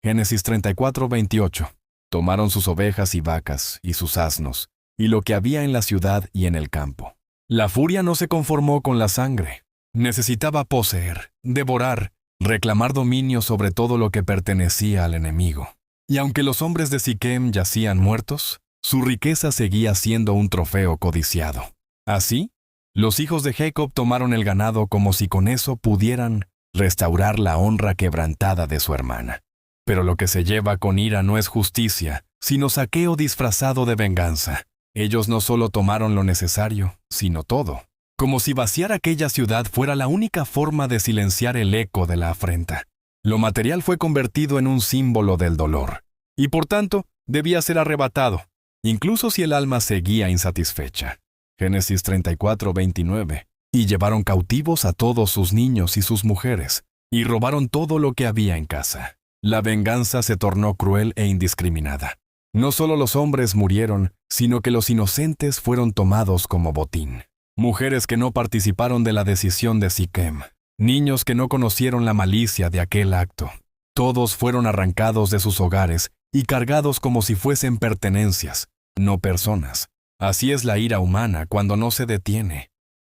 Génesis 34:28. Tomaron sus ovejas y vacas y sus asnos, y lo que había en la ciudad y en el campo. La furia no se conformó con la sangre. Necesitaba poseer, devorar, reclamar dominio sobre todo lo que pertenecía al enemigo. Y aunque los hombres de Siquem yacían muertos, su riqueza seguía siendo un trofeo codiciado. Así, los hijos de Jacob tomaron el ganado como si con eso pudieran restaurar la honra quebrantada de su hermana. Pero lo que se lleva con ira no es justicia, sino saqueo disfrazado de venganza. Ellos no solo tomaron lo necesario, sino todo, como si vaciar aquella ciudad fuera la única forma de silenciar el eco de la afrenta. Lo material fue convertido en un símbolo del dolor, y por tanto debía ser arrebatado, incluso si el alma seguía insatisfecha. Génesis 34:29. Y llevaron cautivos a todos sus niños y sus mujeres, y robaron todo lo que había en casa. La venganza se tornó cruel e indiscriminada. No solo los hombres murieron, sino que los inocentes fueron tomados como botín. Mujeres que no participaron de la decisión de Siquem. Niños que no conocieron la malicia de aquel acto. Todos fueron arrancados de sus hogares y cargados como si fuesen pertenencias, no personas. Así es la ira humana cuando no se detiene.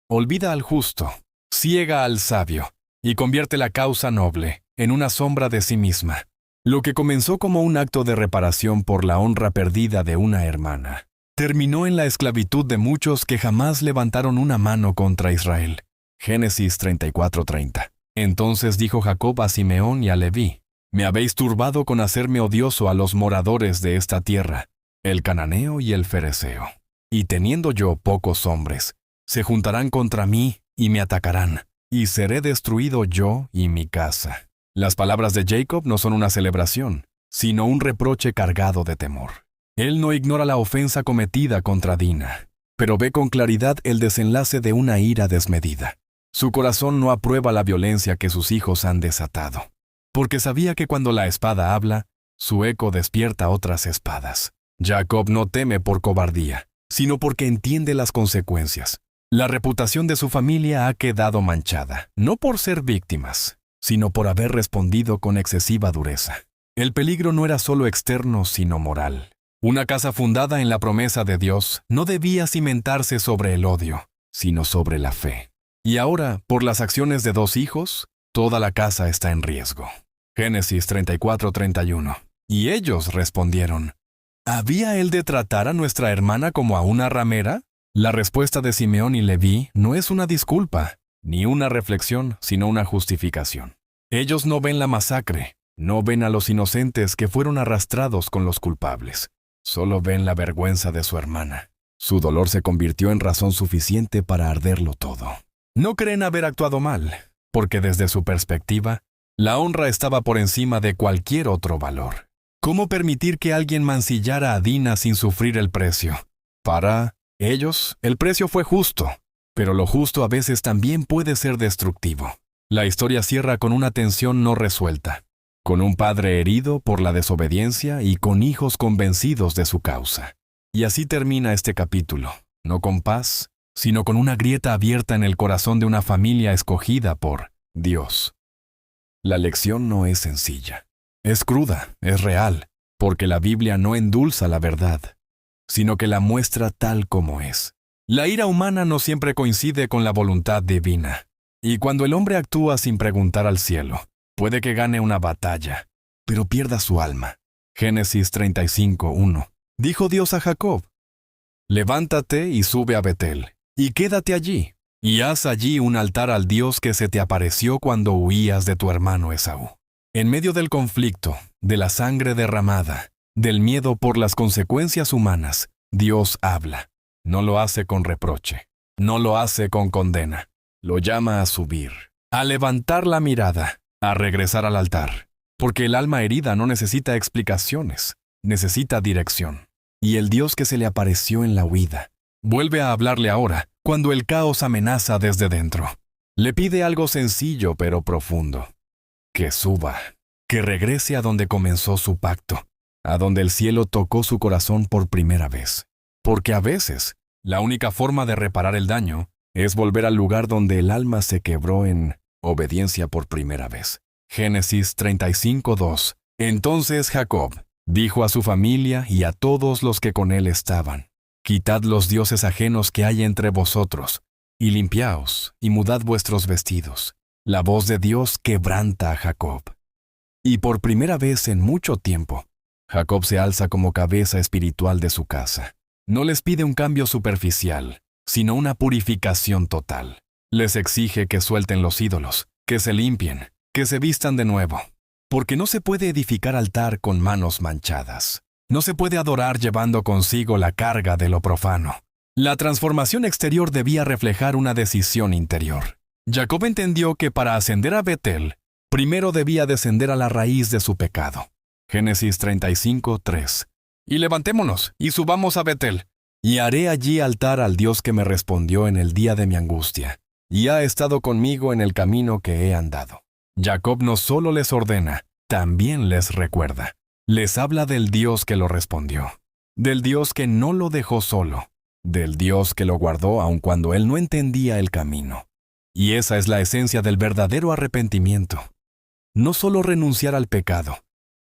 Olvida al justo, ciega al sabio, y convierte la causa noble en una sombra de sí misma. Lo que comenzó como un acto de reparación por la honra perdida de una hermana, terminó en la esclavitud de muchos que jamás levantaron una mano contra Israel. Génesis 34:30. Entonces dijo Jacob a Simeón y a Leví: Me habéis turbado con hacerme odioso a los moradores de esta tierra, el cananeo y el fereceo. Y teniendo yo pocos hombres, se juntarán contra mí y me atacarán, y seré destruido yo y mi casa. Las palabras de Jacob no son una celebración, sino un reproche cargado de temor. Él no ignora la ofensa cometida contra Dina, pero ve con claridad el desenlace de una ira desmedida. Su corazón no aprueba la violencia que sus hijos han desatado, porque sabía que cuando la espada habla, su eco despierta otras espadas. Jacob no teme por cobardía, sino porque entiende las consecuencias. La reputación de su familia ha quedado manchada, no por ser víctimas, sino por haber respondido con excesiva dureza. El peligro no era solo externo, sino moral. Una casa fundada en la promesa de Dios no debía cimentarse sobre el odio, sino sobre la fe. Y ahora, por las acciones de 2 hijos, toda la casa está en riesgo. Génesis 34:31. Y ellos respondieron: ¿Había él de tratar a nuestra hermana como a una ramera? La respuesta de Simeón y Leví no es una disculpa, ni una reflexión, sino una justificación. Ellos no ven la masacre, no ven a los inocentes que fueron arrastrados con los culpables. Solo ven la vergüenza de su hermana. Su dolor se convirtió en razón suficiente para arderlo todo. No creen haber actuado mal, porque desde su perspectiva, la honra estaba por encima de cualquier otro valor. ¿Cómo permitir que alguien mancillara a Dina sin sufrir el precio? Para ellos, el precio fue justo, pero lo justo a veces también puede ser destructivo. La historia cierra con una tensión no resuelta, con un padre herido por la desobediencia y con hijos convencidos de su causa. Y así termina este capítulo, no con paz, sino con una grieta abierta en el corazón de una familia escogida por Dios. La lección no es sencilla. Es cruda, es real, porque la Biblia no endulza la verdad, sino que la muestra tal como es. La ira humana no siempre coincide con la voluntad divina, y cuando el hombre actúa sin preguntar al cielo, puede que gane una batalla, pero pierda su alma. Génesis 35:1. Dijo Dios a Jacob: Levántate y sube a Betel, y quédate allí, y haz allí un altar al Dios que se te apareció cuando huías de tu hermano Esaú. En medio del conflicto, de la sangre derramada, del miedo por las consecuencias humanas, Dios habla. No lo hace con reproche, no lo hace con condena. Lo llama a subir, a levantar la mirada, a regresar al altar. Porque el alma herida no necesita explicaciones, necesita dirección. Y el Dios que se le apareció en la huida vuelve a hablarle ahora, cuando el caos amenaza desde dentro. Le pide algo sencillo pero profundo. Que suba, que regrese a donde comenzó su pacto, a donde el cielo tocó su corazón por primera vez. Porque a veces, la única forma de reparar el daño es volver al lugar donde el alma se quebró en obediencia por primera vez. Génesis 35:2. Entonces Jacob dijo a su familia y a todos los que con él estaban: Quitad los dioses ajenos que hay entre vosotros, y limpiaos, y mudad vuestros vestidos. La voz de Dios quebranta a Jacob. Y por primera vez en mucho tiempo, Jacob se alza como cabeza espiritual de su casa. No les pide un cambio superficial, sino una purificación total. Les exige que suelten los ídolos, que se limpien, que se vistan de nuevo. Porque no se puede edificar altar con manos manchadas. No se puede adorar llevando consigo la carga de lo profano. La transformación exterior debía reflejar una decisión interior. Jacob entendió que para ascender a Betel, primero debía descender a la raíz de su pecado. Génesis 35:3. Y levantémonos, y subamos a Betel, y haré allí altar al Dios que me respondió en el día de mi angustia, y ha estado conmigo en el camino que he andado. Jacob no solo les ordena, también les recuerda. Les habla del Dios que lo respondió, del Dios que no lo dejó solo, del Dios que lo guardó aun cuando él no entendía el camino. Y esa es la esencia del verdadero arrepentimiento. No solo renunciar al pecado,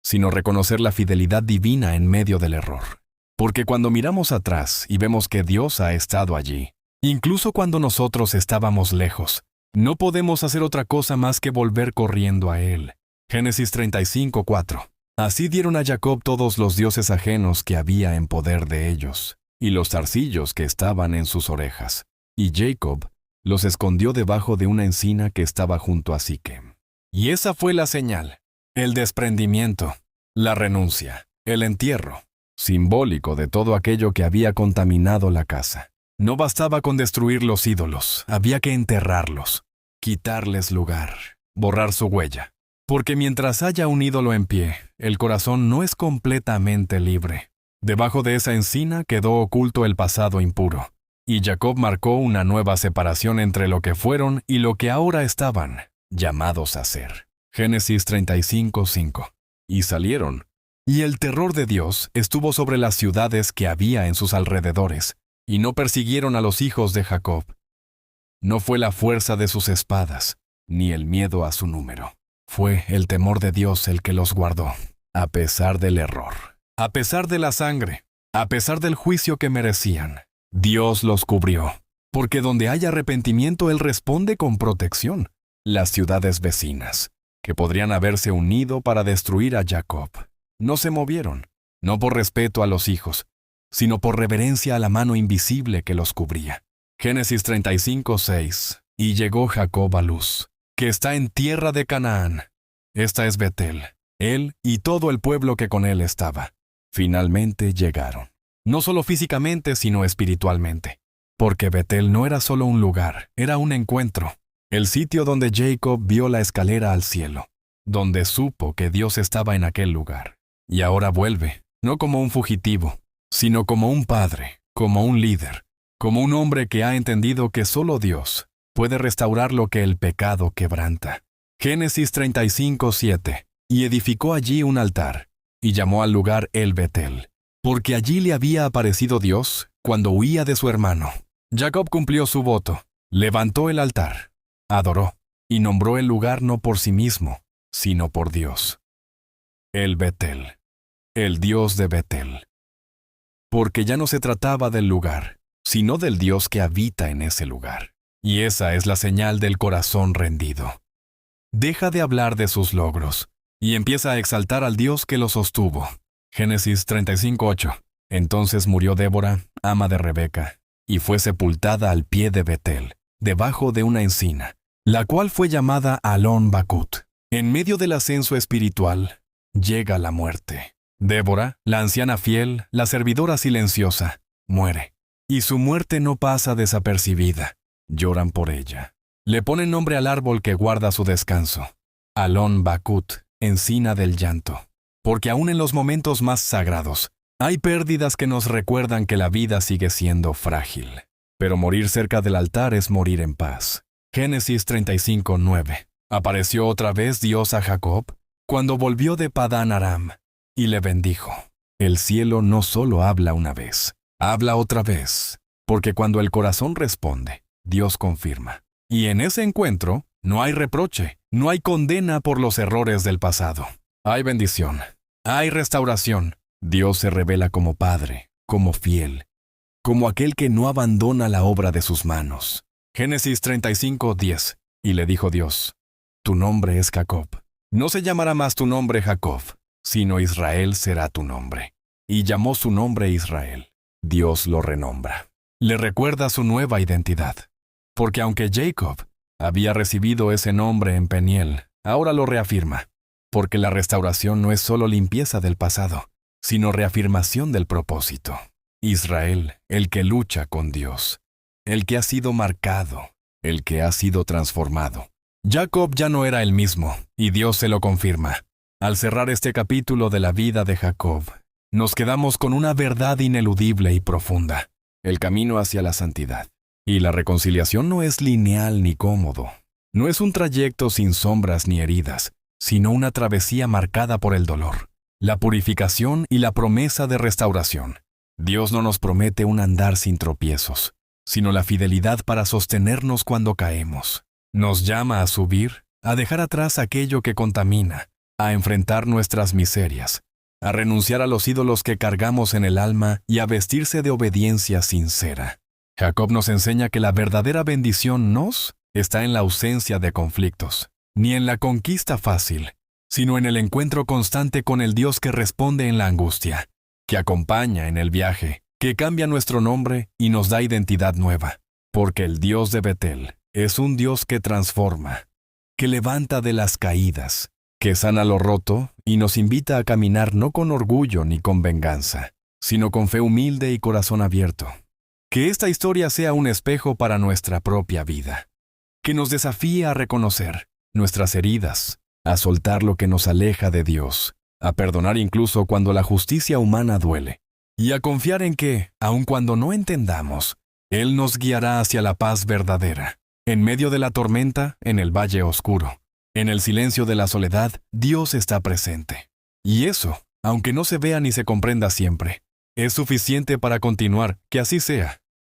sino reconocer la fidelidad divina en medio del error. Porque cuando miramos atrás y vemos que Dios ha estado allí, incluso cuando nosotros estábamos lejos, no podemos hacer otra cosa más que volver corriendo a Él. Génesis 35:4. Así dieron a Jacob todos los dioses ajenos que había en poder de ellos, y los zarcillos que estaban en sus orejas. Y Jacob los escondió debajo de una encina que estaba junto a Siquem. Y esa fue la señal, el desprendimiento, la renuncia, el entierro, simbólico de todo aquello que había contaminado la casa. No bastaba con destruir los ídolos, había que enterrarlos, quitarles lugar, borrar su huella. Porque mientras haya un ídolo en pie, el corazón no es completamente libre. Debajo de esa encina quedó oculto el pasado impuro, y Jacob marcó una nueva separación entre lo que fueron y lo que ahora estaban llamados a ser. Génesis 35:5. Y salieron, y el terror de Dios estuvo sobre las ciudades que había en sus alrededores, y no persiguieron a los hijos de Jacob. No fue la fuerza de sus espadas, ni el miedo a su número. Fue el temor de Dios el que los guardó, a pesar del error, a pesar de la sangre, a pesar del juicio que merecían. Dios los cubrió, porque donde hay arrepentimiento Él responde con protección. Las ciudades vecinas, que podrían haberse unido para destruir a Jacob, no se movieron, no por respeto a los hijos, sino por reverencia a la mano invisible que los cubría. Génesis 35:6. Y llegó Jacob a Luz, que está en tierra de Canaán. Esta es Betel, él y todo el pueblo que con él estaba. Finalmente llegaron. No solo físicamente, sino espiritualmente. Porque Betel no era solo un lugar, era un encuentro. El sitio donde Jacob vio la escalera al cielo, donde supo que Dios estaba en aquel lugar. Y ahora vuelve, no como un fugitivo, sino como un padre, como un líder, como un hombre que ha entendido que solo Dios puede restaurar lo que el pecado quebranta. Génesis 35:7. Y edificó allí un altar, y llamó al lugar El Betel, porque allí le había aparecido Dios cuando huía de su hermano. Jacob cumplió su voto, levantó el altar, adoró, y nombró el lugar no por sí mismo, sino por Dios. El Betel, el Dios de Betel. Porque ya no se trataba del lugar, sino del Dios que habita en ese lugar. Y esa es la señal del corazón rendido. Deja de hablar de sus logros, y empieza a exaltar al Dios que lo sostuvo. Génesis 35:8. Entonces murió Débora, ama de Rebeca, y fue sepultada al pie de Betel, debajo de una encina, la cual fue llamada Alon Bakut. En medio del ascenso espiritual, llega la muerte. Débora, la anciana fiel, la servidora silenciosa, muere, y su muerte no pasa desapercibida. Lloran por ella. Le ponen nombre al árbol que guarda su descanso. Alon Bakut, encina del llanto. Porque aún en los momentos más sagrados, hay pérdidas que nos recuerdan que la vida sigue siendo frágil. Pero morir cerca del altar es morir en paz. Génesis 35:9. Apareció otra vez Dios a Jacob cuando volvió de Padán Aram, y le bendijo. El cielo no solo habla una vez, habla otra vez, porque cuando el corazón responde, Dios confirma. Y en ese encuentro no hay reproche, no hay condena por los errores del pasado. Hay bendición, hay restauración. Dios se revela como Padre, como fiel, como aquel que no abandona la obra de sus manos. Génesis 35:10. Y le dijo Dios: Tu nombre es Jacob. No se llamará más tu nombre Jacob, sino Israel será tu nombre. Y llamó su nombre Israel. Dios lo renombra. Le recuerda su nueva identidad. Porque aunque Jacob había recibido ese nombre en Peniel, ahora lo reafirma. Porque la restauración no es solo limpieza del pasado, sino reafirmación del propósito. Israel, el que lucha con Dios, el que ha sido marcado, el que ha sido transformado. Jacob ya no era el mismo, y Dios se lo confirma. Al cerrar este capítulo de la vida de Jacob, nos quedamos con una verdad ineludible y profunda: el camino hacia la santidad. Y la reconciliación no es lineal ni cómodo. No es un trayecto sin sombras ni heridas, sino una travesía marcada por el dolor, la purificación y la promesa de restauración. Dios no nos promete un andar sin tropiezos, sino la fidelidad para sostenernos cuando caemos. Nos llama a subir, a dejar atrás aquello que contamina, a enfrentar nuestras miserias, a renunciar a los ídolos que cargamos en el alma y a vestirse de obediencia sincera. Jacob nos enseña que la verdadera bendición está en la ausencia de conflictos, ni en la conquista fácil, sino en el encuentro constante con el Dios que responde en la angustia, que acompaña en el viaje, que cambia nuestro nombre y nos da identidad nueva, porque el Dios de Betel es un Dios que transforma, que levanta de las caídas, que sana lo roto y nos invita a caminar no con orgullo ni con venganza, sino con fe humilde y corazón abierto. Que esta historia sea un espejo para nuestra propia vida, que nos desafíe a reconocer nuestras heridas, a soltar lo que nos aleja de Dios, a perdonar incluso cuando la justicia humana duele, y a confiar en que, aun cuando no entendamos, Él nos guiará hacia la paz verdadera. En medio de la tormenta, en el valle oscuro, en el silencio de la soledad, Dios está presente. Y eso, aunque no se vea ni se comprenda siempre, es suficiente para continuar. Que así sea.